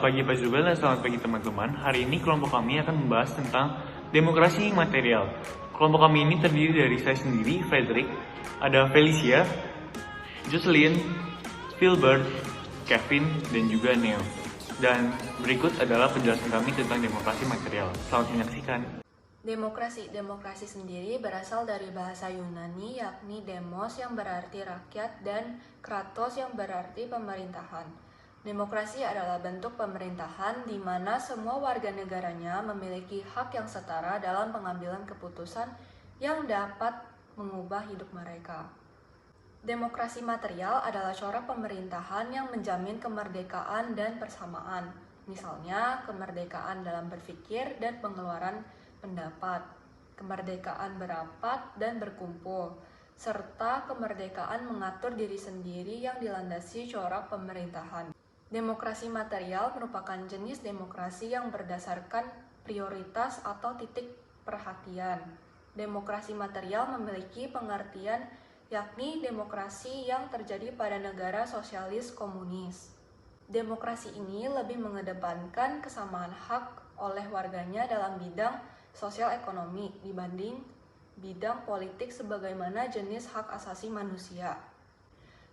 pagi Pak Zubel dan selamat pagi teman-teman. Hari ini kelompok kami akan membahas tentang demokrasi material. Kelompok kami ini terdiri dari saya sendiri, Frederick, ada Felicia, Jocelyn, Spielberg, Kevin, dan juga Neo. Dan berikut adalah penjelasan kami tentang demokrasi material. Selamat menyaksikan. Demokrasi sendiri berasal dari bahasa Yunani yakni demos yang berarti rakyat dan kratos yang berarti pemerintahan. Demokrasi adalah bentuk pemerintahan di mana semua warga negaranya memiliki hak yang setara dalam pengambilan keputusan yang dapat mengubah hidup mereka. Demokrasi material adalah corak pemerintahan yang menjamin kemerdekaan dan persamaan. Misalnya, kemerdekaan dalam berpikir dan pengeluaran pendapat, kemerdekaan berapat dan berkumpul, serta kemerdekaan mengatur diri sendiri yang dilandasi corak pemerintahan. Demokrasi material merupakan jenis demokrasi yang berdasarkan prioritas atau titik perhatian. Demokrasi material memiliki pengertian yakni demokrasi yang terjadi pada negara sosialis komunis. Demokrasi ini lebih mengedepankan kesamaan hak oleh warganya dalam bidang sosial ekonomi dibanding bidang politik sebagaimana jenis hak asasi manusia.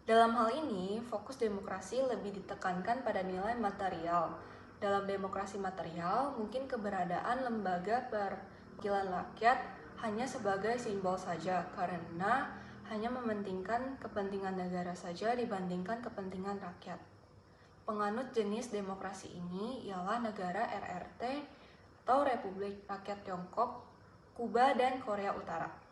Dalam hal ini, fokus demokrasi lebih ditekankan pada nilai material. Dalam demokrasi material, mungkin keberadaan lembaga perwakilan rakyat hanya sebagai simbol saja karena hanya mementingkan kepentingan negara saja dibandingkan kepentingan rakyat. Penganut jenis demokrasi ini ialah negara RRT atau Republik Rakyat Tiongkok, Kuba, dan Korea Utara.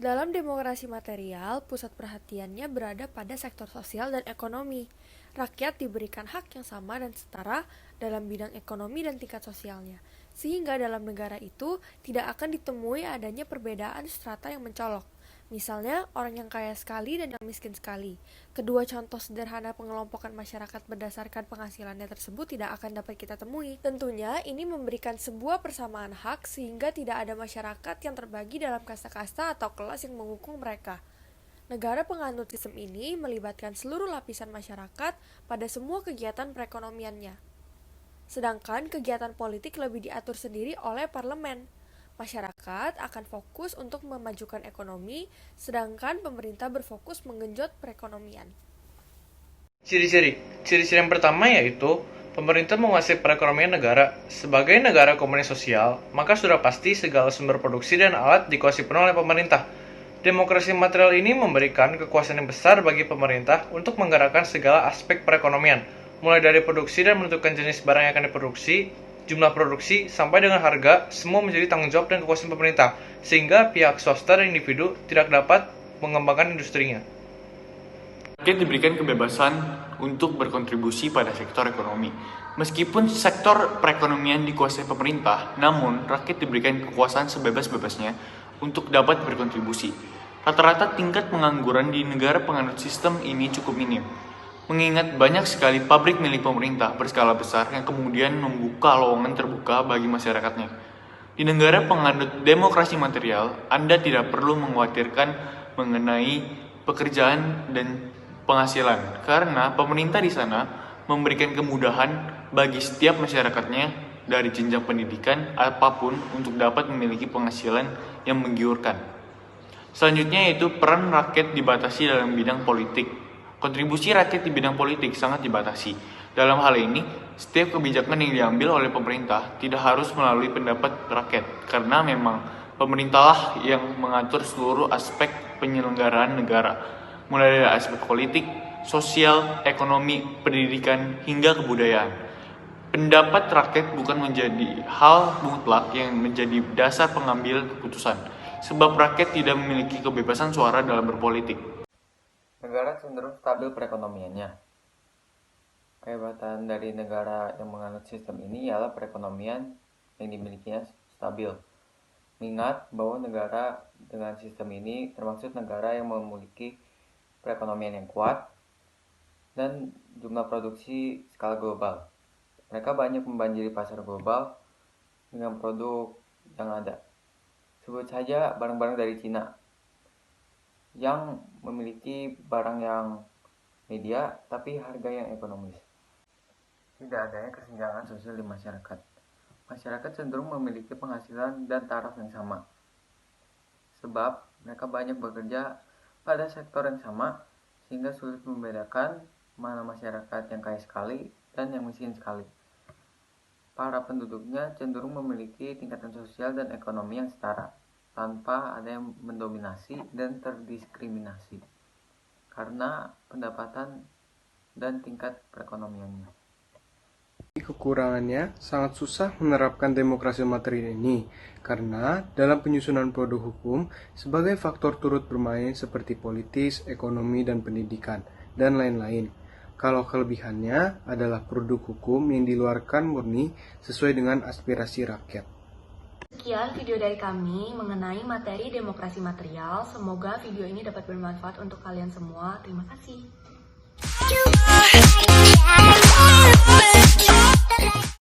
Dalam demokrasi material, pusat perhatiannya berada pada sektor sosial dan ekonomi. Rakyat diberikan hak yang sama dan setara dalam bidang ekonomi dan tingkat sosialnya, sehingga dalam negara itu tidak akan ditemui adanya perbedaan strata yang mencolok. Misalnya, orang yang kaya sekali dan yang miskin sekali. Kedua contoh sederhana pengelompokan masyarakat berdasarkan penghasilannya tersebut tidak akan dapat kita temui. Tentunya, ini memberikan sebuah persamaan hak sehingga tidak ada masyarakat yang terbagi dalam kasta-kasta atau kelas yang menghukum mereka. Negara penganut sistem ini melibatkan seluruh lapisan masyarakat pada semua kegiatan perekonomiannya. Sedangkan kegiatan politik lebih diatur sendiri oleh parlemen. Masyarakat akan fokus untuk memajukan ekonomi, sedangkan pemerintah berfokus menggenjot perekonomian. Ciri-ciri yang pertama yaitu pemerintah menguasai perekonomian negara. Sebagai negara komunis sosial, maka sudah pasti segala sumber produksi dan alat dikuasai penuh oleh pemerintah. Demokrasi material ini memberikan kekuasaan yang besar bagi pemerintah untuk menggerakkan segala aspek perekonomian, mulai dari produksi dan menentukan jenis barang yang akan diproduksi, jumlah produksi, sampai dengan harga, semua menjadi tanggung jawab dan kekuasaan pemerintah, sehingga pihak swasta dan individu tidak dapat mengembangkan industrinya. Rakyat diberikan kebebasan untuk berkontribusi pada sektor ekonomi. Meskipun sektor perekonomian dikuasai pemerintah, namun rakyat diberikan kekuasaan sebebas-bebasnya untuk dapat berkontribusi. Rata-rata tingkat pengangguran di negara penganut sistem ini cukup minim, mengingat banyak sekali pabrik milik pemerintah berskala besar yang kemudian membuka lowongan terbuka bagi masyarakatnya. Di negara penganut demokrasi material, Anda tidak perlu mengkhawatirkan mengenai pekerjaan dan penghasilan, karena pemerintah di sana memberikan kemudahan bagi setiap masyarakatnya dari jenjang pendidikan apapun untuk dapat memiliki penghasilan yang menggiurkan. Selanjutnya yaitu peran rakyat dibatasi dalam bidang politik. Kontribusi rakyat di bidang politik sangat dibatasi. Dalam hal ini, setiap kebijakan yang diambil oleh pemerintah tidak harus melalui pendapat rakyat, karena memang pemerintahlah yang mengatur seluruh aspek penyelenggaraan negara, mulai dari aspek politik, sosial, ekonomi, pendidikan, hingga kebudayaan. Pendapat rakyat bukan menjadi hal mutlak yang menjadi dasar pengambil keputusan, sebab rakyat tidak memiliki kebebasan suara dalam berpolitik. Negara cenderung stabil perekonomiannya. Kehebatan dari negara yang menganut sistem ini ialah perekonomian yang dimilikinya stabil. Mengingat bahwa negara dengan sistem ini termasuk negara yang memiliki perekonomian yang kuat dan jumlah produksi skala global. Mereka banyak membanjiri pasar global dengan produk yang ada. Sebut saja barang-barang dari Cina yang memiliki barang yang media tapi harga yang ekonomis. Tidak adanya kesenjangan sosial di masyarakat. Masyarakat cenderung memiliki penghasilan dan taraf yang sama, sebab mereka banyak bekerja pada sektor yang sama, sehingga sulit membedakan mana masyarakat yang kaya sekali dan yang miskin sekali. Para penduduknya cenderung memiliki tingkatan sosial dan ekonomi yang setara, tanpa ada yang mendominasi dan terdiskriminasi karena pendapatan dan tingkat perekonomiannya. Kekurangannya sangat susah menerapkan demokrasi materi ini karena dalam penyusunan produk hukum sebagai faktor turut bermain seperti politis, ekonomi, dan pendidikan, dan lain-lain. Kalau kelebihannya adalah produk hukum yang diluarkan murni sesuai dengan aspirasi rakyat. Sekian video dari kami mengenai materi demokrasi material. Semoga video ini dapat bermanfaat untuk kalian semua. Terima kasih.